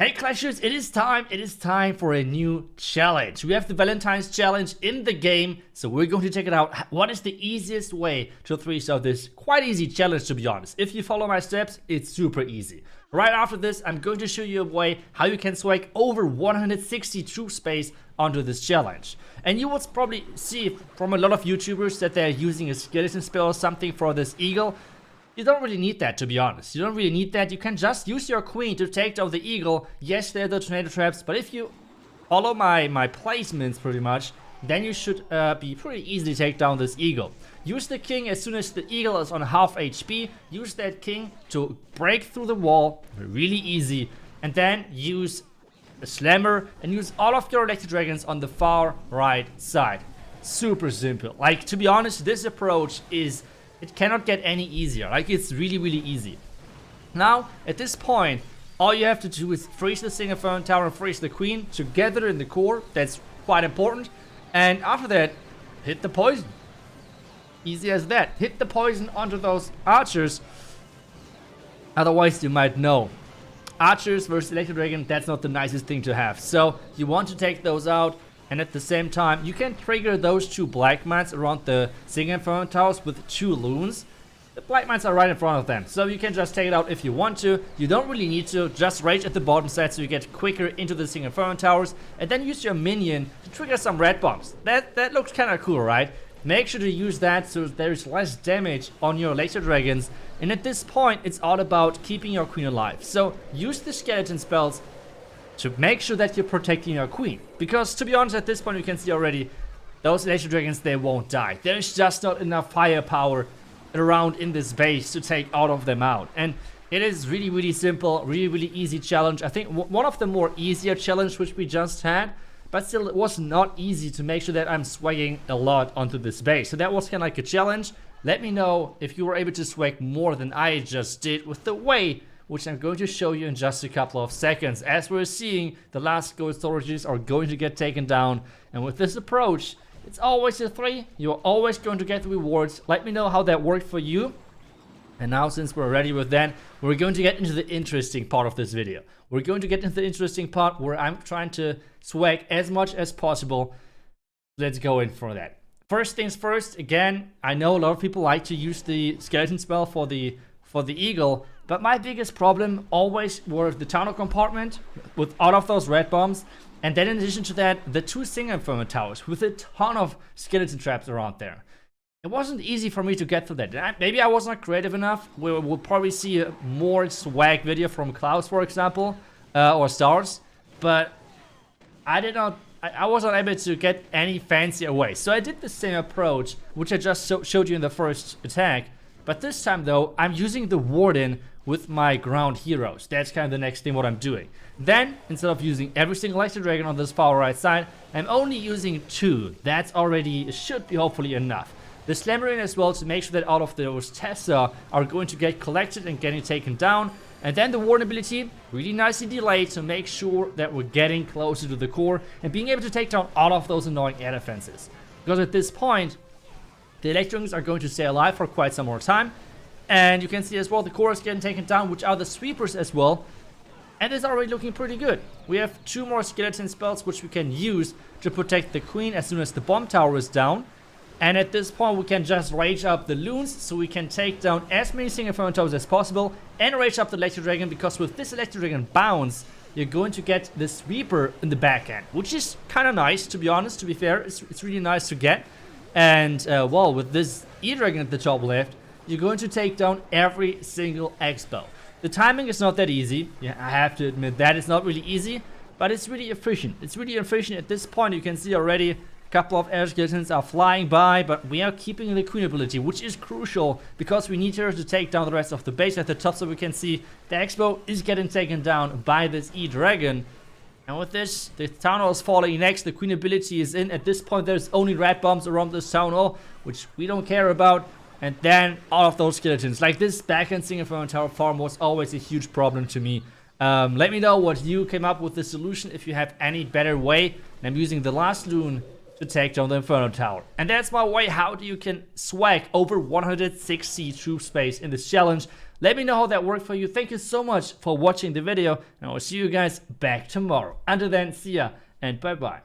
Hey Clashers, it is time for a new challenge. We have the Valentine's challenge in the game, so we're going to check it out. What is the easiest way to 3-star this quite easy challenge, to be honest? If you follow my steps, it's super easy. Right after this, I'm going to show you a way how you can swag over 160 troop space onto this challenge. And you will probably see from a lot of YouTubers that they're using a skeleton spell or something for this eagle. You don't really need that, to be honest. You don't really need that. You can just use your queen to take down the eagle. Yes, there are the tornado traps, but if you follow my placements pretty much, then you should be pretty easily take down this eagle. Use the king as soon as the eagle is on half HP. Use that king to break through the wall, really easy. And then use a slammer and use all of your electric dragons on the far right side. Super simple. Like, to be honest, this approach is... it cannot get any easier. Like, it's really easy. Now, at this point, all you have to do is freeze the single phone tower and freeze the queen together in the core. That's quite important. And after that, hit the poison. Easy as that. Hit the poison onto those archers. Otherwise, you might know. Archers versus Electro Dragon, that's not the nicest thing to have. So, you want to take those out. And at the same time, you can trigger those two black mines around the Single Inferno Towers with 2 loons. The black mines are right in front of them, so you can just take it out if you want to. You don't really need to. Just rage at the bottom side so you get quicker into the Single Inferno Towers. And then use your minion to trigger some red bombs. That looks kind of cool, right? Make sure to use that so there's less damage on your laser dragons. And at this point, it's all about keeping your queen alive. So use the skeleton spells to make sure that you're protecting your queen. Because, to be honest, at this point you can see already, those Electro Dragons, they won't die. There's just not enough firepower around in this base to take all of them out. And it is really simple, really easy challenge. I think one of the more easier challenge which we just had, but still it was not easy to make sure that I'm swagging a lot onto this base. So that was kind of like a challenge. Let me know if you were able to swag more than I just did with the way which I'm going to show you in just a couple of seconds. As we're seeing, the last gold storages are going to get taken down. And with this approach, it's always a 3. You're always going to get the rewards. Let me know how that worked for you. And now, since we're ready with that, we're going to get into the interesting part of this video. We're going to get into the interesting part where I'm trying to swag as much as possible. Let's go in for that. First things first, again, I know a lot of people like to use the skeleton spell for the eagle, but my biggest problem always was the tunnel compartment with all of those red bombs, and then in addition to that, the 2 Single Inferno Towers with a ton of skeleton traps around there. It wasn't easy for me to get through that. Maybe I was not creative enough. We'll probably see a more swag video from Klaus, for example, or Stars, but I was not able to get any fancier way. So I did the same approach, which I just showed you in the first attack. But this time, though, I'm using the Warden with my ground heroes. That's kind of the next thing what I'm doing. Then, instead of using every single Electro Dragon on this far right side, I'm only using 2. That's already, should be hopefully enough. The Slammer in as well to make sure that all of those Tessa are going to get collected and getting taken down. And then the Warden ability, really nicely delayed to make sure that we're getting closer to the core and being able to take down all of those annoying air defenses. Because at this point, the Electrons are going to stay alive for quite some more time. And you can see as well the core is getting taken down, which are the sweepers as well. And it's already looking pretty good. We have 2 more skeleton spells which we can use to protect the queen as soon as the bomb tower is down. And at this point we can just rage up the loons so we can take down as many Single Inferno Towers as possible. And rage up the Electro Dragon, because with this Electro Dragon bounce, you're going to get the sweeper in the back end. Which is kind of nice, to be honest, to be fair. It's really nice to get. And, well, with this E-Dragon at the top left, you're going to take down every single X-Bow. The timing is not that easy. Yeah, I have to admit that it's not really easy, but it's really efficient. It's really efficient. At this point, you can see already a couple of air skeletons are flying by, but we are keeping the queen ability, which is crucial because we need her to take down the rest of the base at the top, so we can see the X-Bow is getting taken down by this E-Dragon. And with this, the town hall is falling next, the queen ability is in. At this point, there's only red bombs around this town hall, which we don't care about. And then all of those skeletons. Like this backhand Single Inferno Tower farm was always a huge problem to me. Let me know what you came up with the solution, if you have any better way. And I'm using the last loon to take down the Inferno Tower. And that's my way how you can swag over 160 troop space in this challenge. Let me know how that worked for you. Thank you so much for watching the video, and I will see you guys back tomorrow. Until then, see ya and bye bye.